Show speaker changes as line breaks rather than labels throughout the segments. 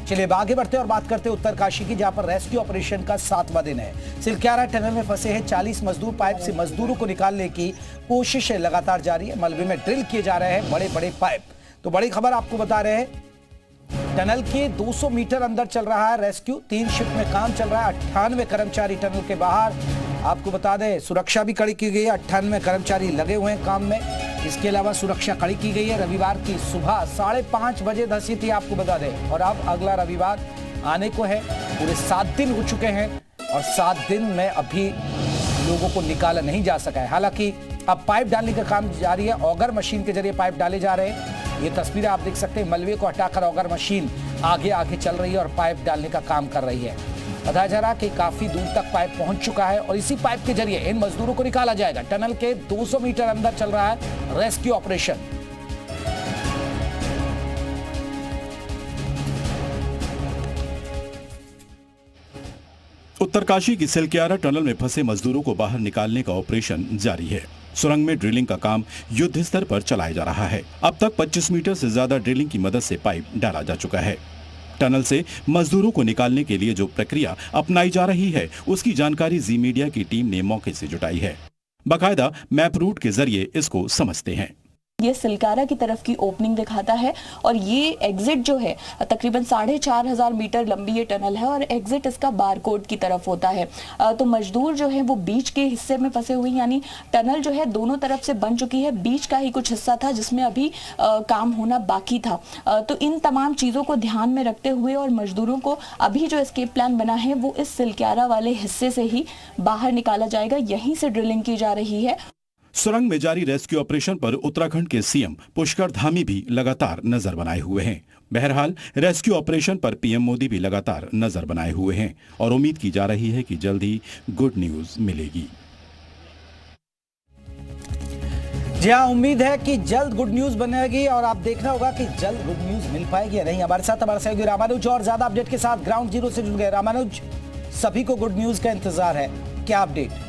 चलिए अब आगे बढ़ते हैं और बात करते हैं उत्तरकाशी की, जहां पर रेस्क्यू ऑपरेशन का 7वां दिन है। सिलक्यारा टनल में फंसे हैं 40 मजदूर। पाइप से मजदूरों को निकालने की कोशिश लगातार जारी है। मलबे में ड्रिल किए जा रहे हैं बड़े बड़े पाइप। तो बड़ी खबर आपको बता रहे हैं, टनल के 200 मीटर अंदर चल रहा है रेस्क्यू। 3 शिफ्ट में काम चल रहा है। 98 कर्मचारी टनल के बाहर। आपको बता दें सुरक्षा भी कड़ी की गई है। 98 कर्मचारी लगे हुए हैं काम में। इसके अलावा सुरक्षा कड़ी की गई है। रविवार की सुबह 5:30 बजे धंसी थी, आपको बता दें, और अब अगला रविवार आने को है। पूरे 7 दिन हो चुके हैं और 7 दिन में अभी लोगों को निकाला नहीं जा सका है। हालांकि अब पाइप डालने का काम जारी है। ऑगर मशीन के जरिए पाइप डाले जा रहे हैं। ये तस्वीरें आप देख सकते हैं। मलबे को हटाकर ऑगर मशीन आगे आगे चल रही है और पाइप डालने का काम कर रही है। बताया जा रहा कि काफी दूर तक पाइप पहुंच चुका है और इसी पाइप के जरिए इन मजदूरों को निकाला जाएगा। टनल के 200 मीटर अंदर चल रहा है रेस्क्यू ऑपरेशन।
उत्तरकाशी की सिलक्यारा टनल में फंसे मजदूरों को बाहर निकालने का ऑपरेशन जारी है। सुरंग में ड्रिलिंग का काम युद्ध स्तर पर चलाया जा रहा है। अब तक 25 मीटर से ज्यादा ड्रिलिंग की मदद से पाइप डाला जा चुका है। टनल से मजदूरों को निकालने के लिए जो प्रक्रिया अपनाई जा रही है, उसकी जानकारी जी मीडिया की टीम ने मौके से जुटाई है। बाकायदा मैप रूट के जरिए इसको समझते हैं।
ये सिलक्यारा की तरफ की ओपनिंग दिखाता है और ये एग्जिट जो है तकरीबन 4,500 मीटर लंबी ये टनल है और एग्जिट इसका बारकोड की तरफ होता है। तो मजदूर जो है वो बीच के हिस्से में फंसे हुए, यानी टनल जो है दोनों तरफ से बन चुकी है। बीच का ही कुछ हिस्सा था जिसमें अभी काम होना बाकी था। तो इन तमाम चीज़ों को ध्यान में रखते हुए और मजदूरों को अभी जो एस्केप प्लान बना है वो इस सिलक्यारा वाले हिस्से से ही बाहर निकाला जाएगा। यहीं से ड्रिलिंग की जा रही है।
सुरंग में जारी रेस्क्यू ऑपरेशन पर उत्तराखंड के सीएम पुष्कर धामी भी लगातार नजर बनाए हुए हैं। बहरहाल रेस्क्यू ऑपरेशन पर पीएम मोदी भी लगातार नजर बनाए हुए हैं और उम्मीद की जा रही है कि जल्द ही गुड न्यूज मिलेगी।
जी हाँ, उम्मीद है कि जल्द गुड न्यूज बनेगी और आप देखना होगा कि जल्द गुड न्यूज मिल पाएगी या नहीं। हमारे साथ हमारे सहयोगी रामानुज और ज्यादा अपडेट के साथ ग्राउंड जीरो से जुड़ गए। रामानुज, सभी को गुड न्यूज का इंतजार है, क्या अपडेट?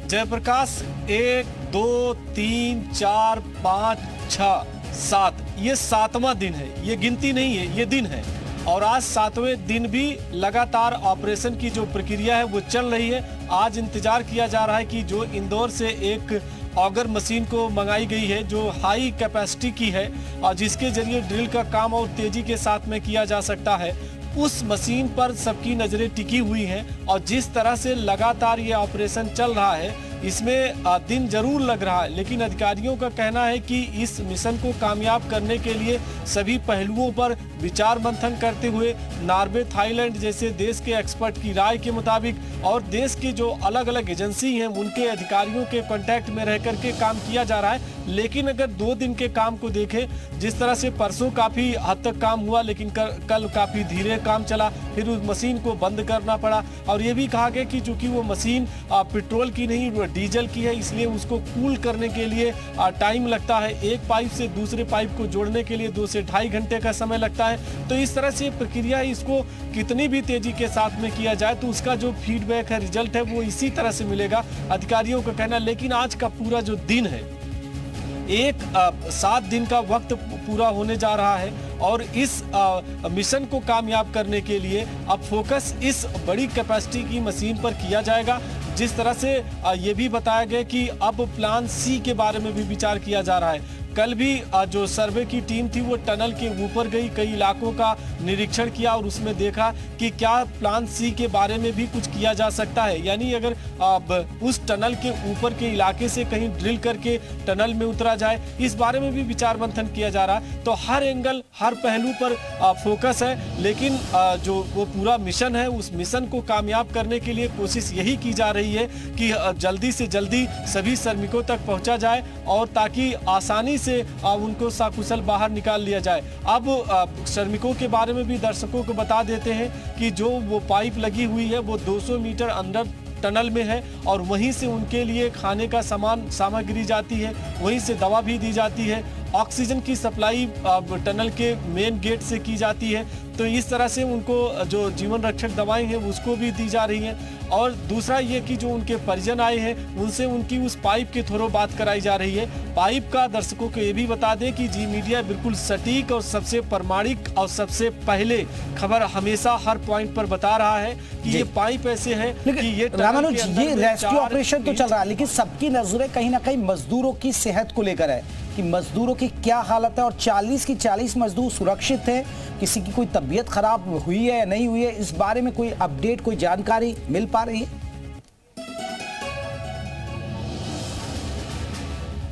जयप्रकाश, 1 2 3 4 5 6 7 ये 7वां दिन है। ये गिनती नहीं है, ये दिन है। और आज 7वें दिन भी लगातार ऑपरेशन की जो प्रक्रिया है वो चल रही है। आज इंतजार किया जा रहा है कि जो इंदौर से एक ऑगर मशीन को मंगाई गई है जो हाई कैपेसिटी की है और जिसके जरिए ड्रिल का काम और तेजी के साथ में किया जा सकता है, उस मशीन पर सबकी नजरें टिकी हुई हैं। और जिस तरह से लगातार ये ऑपरेशन चल रहा है इसमें दिन जरूर लग रहा है, लेकिन अधिकारियों का कहना है कि इस मिशन को कामयाब करने के लिए सभी पहलुओं पर विचार मंथन करते हुए नॉर्वे, थाईलैंड जैसे देश के एक्सपर्ट की राय के मुताबिक और देश के जो अलग अलग एजेंसी हैं उनके अधिकारियों के कांटेक्ट में रह करके काम किया जा रहा है। लेकिन अगर 2 दिन के काम को देखें, जिस तरह से परसों काफी हद तक काम हुआ लेकिन कल काफी धीरे काम चला, फिर उस मशीन को बंद करना पड़ा। और ये भी कहा गया कि चूंकि वो मशीन पेट्रोल की नहीं डीजल की है, इसलिए उसको कूल करने के लिए टाइम लगता है। एक पाइप से दूसरे पाइप को जोड़ने के लिए 2 से ढाई घंटे का समय लगता है। तो इस तरह से प्रक्रिया है, इसको कितनी भी तेजी के साथ में किया जाए तो उसका जो फीडबैक है, रिजल्ट है, वो इसी तरह से मिलेगा, अधिकारियों का कहना। लेकिन आज का पूरा जो दिन है, 7 दिन का वक्त पूरा होने जा रहा है और इस मिशन को कामयाब करने के लिए अब फोकस इस बड़ी कैपेसिटी की मशीन पर किया जाएगा। जिस तरह से ये भी बताया गया कि अब प्लान सी के बारे में भी विचार किया जा रहा है। कल भी जो सर्वे की टीम थी वो टनल के ऊपर गई, कई इलाकों का निरीक्षण किया और उसमें देखा कि क्या प्लान सी के बारे में भी कुछ किया जा सकता है। यानी अगर उस टनल के ऊपर के इलाके से कहीं ड्रिल करके टनल में उतरा जाए, इस बारे में भी विचार मंथन किया जा रहा है। तो हर एंगल, हर पहलू पर फोकस है। लेकिन जो वो पूरा मिशन है, उस मिशन को कामयाब करने के लिए कोशिश यही की जा रही है कि जल्दी से जल्दी सभी श्रमिकों तक पहुंचा जाए और ताकि आसानी से उनको सकुशल बाहर निकाल लिया जाए। अब श्रमिकों के बारे में भी दर्शकों को बता देते हैं कि जो वो पाइप लगी हुई है वो 200 मीटर अंदर टनल में है और वहीं से उनके लिए खाने का सामग्री जाती है, वहीं से दवा भी दी जाती है ऑक्सीजन की सप्लाई टनल के मेन गेट से की जाती है। तो इस तरह से उनको जो जीवन रक्षक दवाएं हैं उसको भी दी जा रही हैं। और दूसरा ये कि जो उनके परिजन आए हैं उनसे उनकी उस पाइप के थ्रू बात कराई जा रही है। पाइप का दर्शकों को ये भी बता दें कि जी मीडिया बिल्कुल सटीक और सबसे प्रमाणिक और सबसे पहले खबर हमेशा हर पॉइंट पर बता रहा है कि ये पाइप ऐसे है कि ये
रामानुज, ये रेस्क्यू ऑपरेशन तो चल रहा है, लेकिन सबकी नजरें कहीं ना कहीं मजदूरों की सेहत को लेकर है कि मजदूरों की क्या हालत है। और 40 की 40 मजदूर सुरक्षित है, किसी की कोई तबीयत खराब हुई है या नहीं हुई है, इस बारे में कोई अपडेट, कोई जानकारी मिल पा रही है?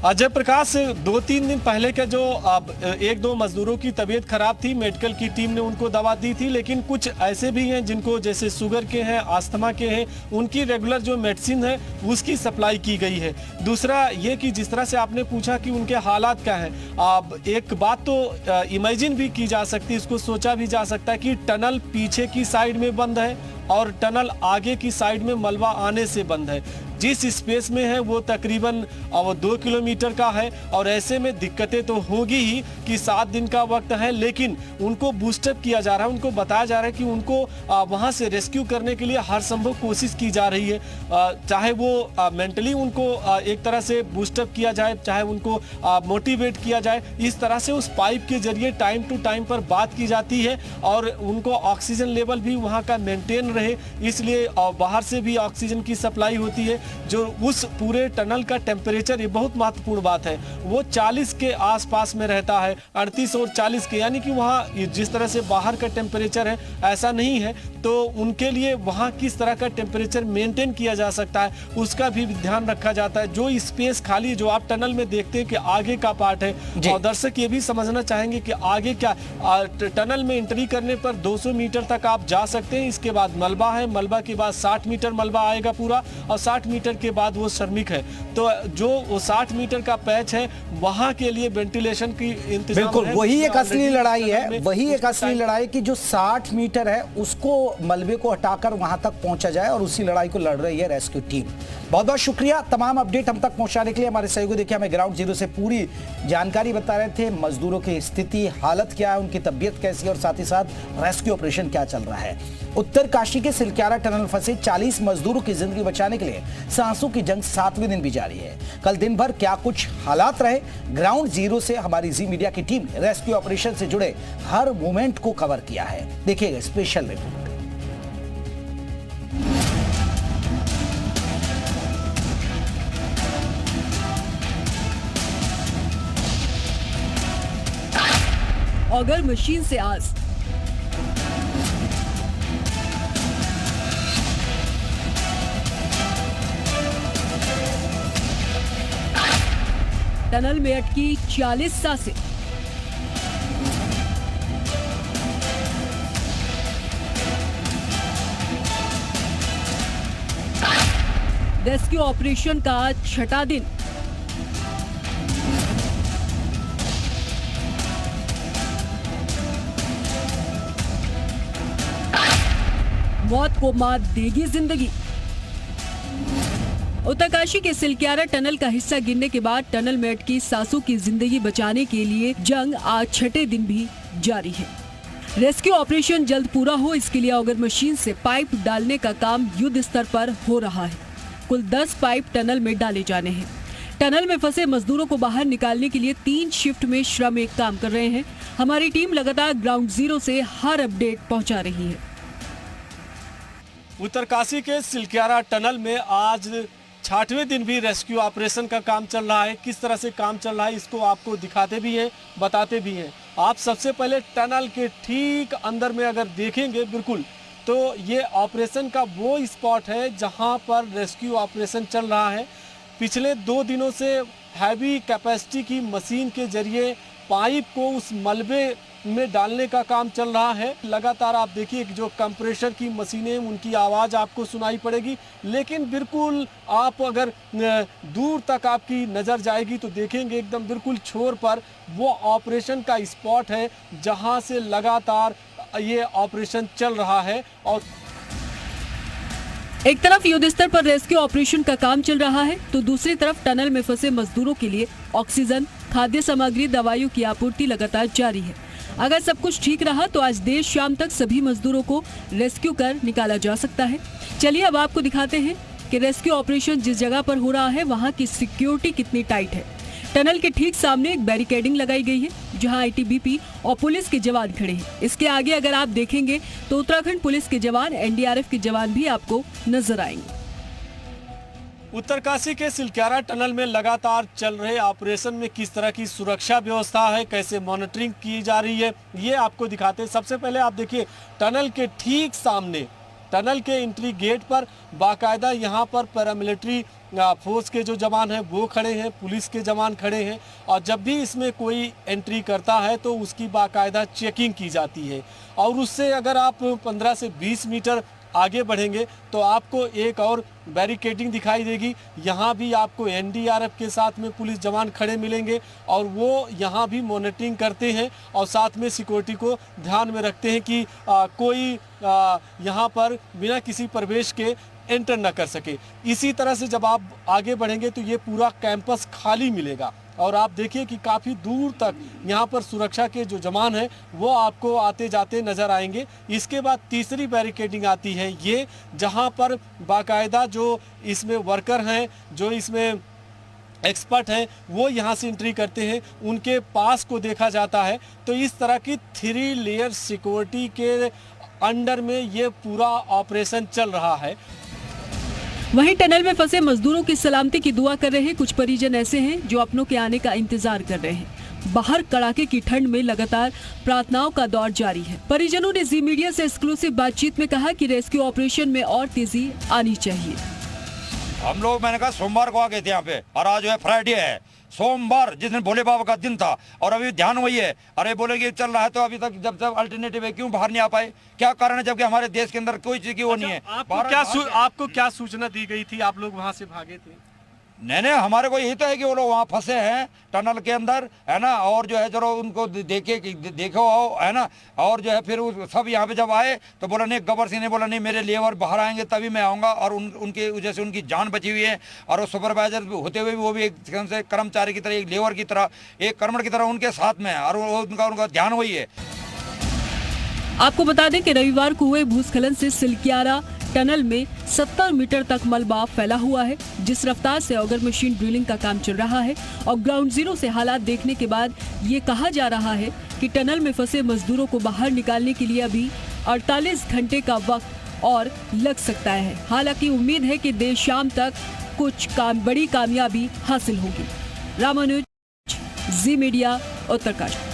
अजय प्रकाश, 2-3 दिन पहले का जो 1-2 मजदूरों की तबीयत खराब थी, मेडिकल की टीम ने उनको दवा दी थी, लेकिन कुछ ऐसे भी हैं जिनको जैसे शुगर के हैं, अस्थमा के हैं, उनकी रेगुलर जो मेडिसिन है उसकी सप्लाई की गई है। दूसरा ये कि जिस तरह से आपने पूछा कि उनके हालात क्या हैं, अब एक बात तो इमेजिन भी की जा सकती है, इसको सोचा भी जा सकता है कि टनल पीछे की साइड में बंद है और टनल आगे की साइड में मलबा आने से बंद है। जिस स्पेस में है वो तकरीबन 2 किलोमीटर का है और ऐसे में दिक्कतें तो होगी ही कि 7 दिन का वक्त है, लेकिन उनको बूस्टअप किया जा रहा है, उनको बताया जा रहा है कि उनको वहां से रेस्क्यू करने के लिए हर संभव कोशिश की जा रही है। चाहे वो मेंटली उनको एक तरह से बूस्टअप किया जाए, चाहे उनको मोटिवेट किया जाए, इस तरह से उस पाइप के जरिए टाइम टू टाइम पर बात की जाती है और उनको ऑक्सीजन लेवल भी वहाँ का मेंटेन रहे, इसलिए बाहर से भी ऑक्सीजन की सप्लाई होती है। जो उस पूरे टनल का टेम्परेचर, ये बहुत महत्वपूर्ण बात है, वो 40 के आसपास में रहता है, 38 और 40 के, यानी कि वहाँ जिस तरह से बाहर का टेम्परेचर है ऐसा नहीं है। तो उनके लिए वहाँ किस तरह का टेम्परेचर मेंटेन किया जा सकता है उसका भी ध्यान रखा जाता है। जो स्पेस खाली जो आप टनल में देखते हैं कि आगे का पार्ट है, और दर्शक ये भी समझना चाहेंगे कि आगे क्या, टनल में एंट्री करने पर 200 मीटर तक आप जा सकते हैं, इसके बाद मलबा है, मलबा के बाद 60 मीटर मलबा आएगा पूरा, और 60 मीटर के बाद वो श्रमिक है। तो जो वो 60 मीटर का पैच है वहां के लिए वेंटिलेशन की इंतजाम
बिल्कुल
है।
वही एक असली लड़ाई है, वही एक असली लड़ाई कि जो 60 मीटर है उसको मलबे को हटाकर वहां तक पहुंचा जाए, और उसी लड़ाई को लड़ रही है रेस्क्यू टीम। बहुत बहुत शुक्रिया तमाम अपडेट हम तक पहुंचाने के लिए। हमारे सहयोगी देखिए हमें ग्राउंड जीरो से पूरी जानकारी बता रहे थे, मजदूरों की स्थिति, हालत क्या है, उनकी तबीयत कैसी है, और साथ ही साथ रेस्क्यू ऑपरेशन क्या चल रहा है। उत्तरकाशी के सिलक्यारा टनल फंसे 40 मजदूरों की जिंदगी बचाने के लिए सांसों की जंग 7वें दिन भी जारी है। कल दिन भर क्या कुछ हालात रहे, ग्राउंड जीरो से हमारी जी मीडिया की टीम ने रेस्क्यू ऑपरेशन से जुड़े हर मोमेंट को कवर किया है। देखिएगा स्पेशल रिपोर्ट।
ऑगर मशीन से आज टनल में अटकी 40 सांसें। रेस्क्यू ऑपरेशन का 6वां दिन। मौत को मात देगी जिंदगी। उत्तरकाशी के सिलक्यारा टनल का हिस्सा गिरने के बाद टनल में अटकी सांसों की जिंदगी बचाने के लिए जंग आज 6ठे दिन भी जारी है। रेस्क्यू ऑपरेशन जल्द पूरा हो, इसके लिए ऑगर मशीन से पाइप डालने का काम युद्ध स्तर पर हो रहा है। कुल 10 पाइप टनल में डाले जाने हैं। टनल में फंसे मजदूरों को बाहर निकालने के लिए 3 शिफ्ट में श्रमिक काम कर रहे हैं। हमारी टीम लगातार ग्राउंड जीरो से हर अपडेट पहुंचा रही है।
उत्तरकाशी के सिलक्यारा टनल में आज 6वें दिन भी रेस्क्यू ऑपरेशन का काम चल रहा है। किस तरह से काम चल रहा है इसको आपको दिखाते भी हैं, बताते भी हैं। आप सबसे पहले टनल के ठीक अंदर में अगर देखेंगे बिल्कुल, तो ये ऑपरेशन का वो स्पॉट है जहां पर रेस्क्यू ऑपरेशन चल रहा है। पिछले 2 दिनों से हैवी कैपेसिटी की मशीन के जरिए पाइप को उस मलबे में डालने का काम चल रहा है। लगातार आप देखिए कि जो कंप्रेशर की मशीनें, उनकी आवाज़ आपको सुनाई पड़ेगी, लेकिन बिल्कुल आप अगर दूर तक आपकी नज़र जाएगी तो देखेंगे एकदम बिल्कुल छोर पर वो ऑपरेशन का स्पॉट है जहां से लगातार ये ऑपरेशन चल रहा है। और
एक तरफ युद्ध स्तर पर रेस्क्यू ऑपरेशन का काम चल रहा है, तो दूसरी तरफ टनल में फंसे मजदूरों के लिए ऑक्सीजन, खाद्य सामग्री, दवाइयों की आपूर्ति लगातार जारी है। अगर सब कुछ ठीक रहा तो आज देर शाम तक सभी मजदूरों को रेस्क्यू कर निकाला जा सकता है। चलिए अब आपको दिखाते हैं कि रेस्क्यू ऑपरेशन जिस जगह पर हो रहा है वहाँ की सिक्योरिटी कितनी टाइट है। टनल के ठीक सामने एक बैरिकेडिंग लगाई गई है जहां आईटीबीपी और पुलिस के जवान खड़े हैं। इसके आगे अगर आप देखेंगे तो उत्तराखंड पुलिस के जवान, एनडीआरएफ के जवान भी आपको नजर आएंगे।
उत्तरकाशी के सिलक्यारा टनल में लगातार चल रहे ऑपरेशन में किस तरह की सुरक्षा व्यवस्था है, कैसे मॉनिटरिंग की जा रही है, ये आपको दिखाते हैं। सबसे पहले आप देखिए टनल के ठीक सामने, टनल के एंट्री गेट पर बाकायदा यहाँ पर पैरामिलिट्री फोर्स के जो जवान हैं वो खड़े हैं, पुलिस के जवान खड़े हैं और जब भी इसमें कोई एंट्री करता है तो उसकी बाकायदा चेकिंग की जाती है। और उससे अगर आप 15 से 20 मीटर आगे बढ़ेंगे तो आपको एक और बैरिकेडिंग दिखाई देगी। यहाँ भी आपको एनडीआरएफ के साथ में पुलिस जवान खड़े मिलेंगे और वो यहाँ भी मॉनिटरिंग करते हैं और साथ में सिक्योरिटी को ध्यान में रखते हैं कि कोई यहाँ पर बिना किसी प्रवेश के एंटर न कर सके। इसी तरह से जब आप आगे बढ़ेंगे तो ये पूरा कैंपस खाली मिलेगा और आप देखिए कि काफ़ी दूर तक यहाँ पर सुरक्षा के जो जवान हैं वो आपको आते जाते नज़र आएंगे। इसके बाद तीसरी बैरिकेडिंग आती है ये, जहाँ पर बाकायदा जो इसमें वर्कर हैं, जो इसमें एक्सपर्ट हैं, वो यहाँ से एंट्री करते हैं, उनके पास को देखा जाता है। तो इस तरह की 3 लेयर सिक्योरिटी के अंडर में ये पूरा ऑपरेशन चल रहा है।
वहीं टनल में फंसे मजदूरों की सलामती की दुआ कर रहे कुछ परिजन ऐसे हैं जो अपनों के आने का इंतजार कर रहे हैं। बाहर कड़ाके की ठंड में लगातार प्रार्थनाओं का दौर जारी है। परिजनों ने जी मीडिया से एक्सक्लूसिव बातचीत में कहा कि रेस्क्यू ऑपरेशन में और तेजी आनी चाहिए।
हम लोग, मैंने कहा सोमवार को आ गए थे यहाँ पे और आज जो है फ्राइडे है, सोमवार जिस दिन भोले बाबा का दिन था और अभी ध्यान वही है। अरे बोलेंगे चल रहा है तो अभी तक जब तक अल्टरनेटिव है क्यों बाहर नहीं आ पाए, क्या कारण है जबकि हमारे देश के अंदर कोई चीज की वो नहीं है।
आपको क्या सूचना दी गई थी, आप लोग वहाँ से भागे थे?
नहीं, हमारे को यही तो है कि वो लोग वहाँ फंसे हैं टनल के अंदर, है ना, और जो है चलो उनको देखो है ना, और जो है फिर सब यहाँ पे जब आए तो बोला नहीं, गबर सिंह ने बोला नहीं मेरे लेबर बाहर आएंगे तभी मैं आऊँगा और उनके वजह से उनकी जान बची हुई है। और वो सुपरवाइजर होते हुए भी वो भी एक से कर्मचारी की तरह, एक लेबर की तरह, एक कर्मठ की तरह उनके साथ में है और उनका ध्यान वही है।
आपको बता दें कि रविवार को हुए भूस्खलन से सिलक्यारा टनल में 70 मीटर तक मलबा फैला हुआ है। जिस रफ्तार से ऑगर मशीन ड्रिलिंग का काम चल रहा है और ग्राउंड जीरो से हालात देखने के बाद ये कहा जा रहा है कि टनल में फंसे मजदूरों को बाहर निकालने के लिए अभी 48 घंटे का वक्त और लग सकता है। हालांकि उम्मीद है कि देर शाम तक कुछ बड़ी कामयाबी हासिल होगी। रामानुज, जी मीडिया, उत्तरकाशी।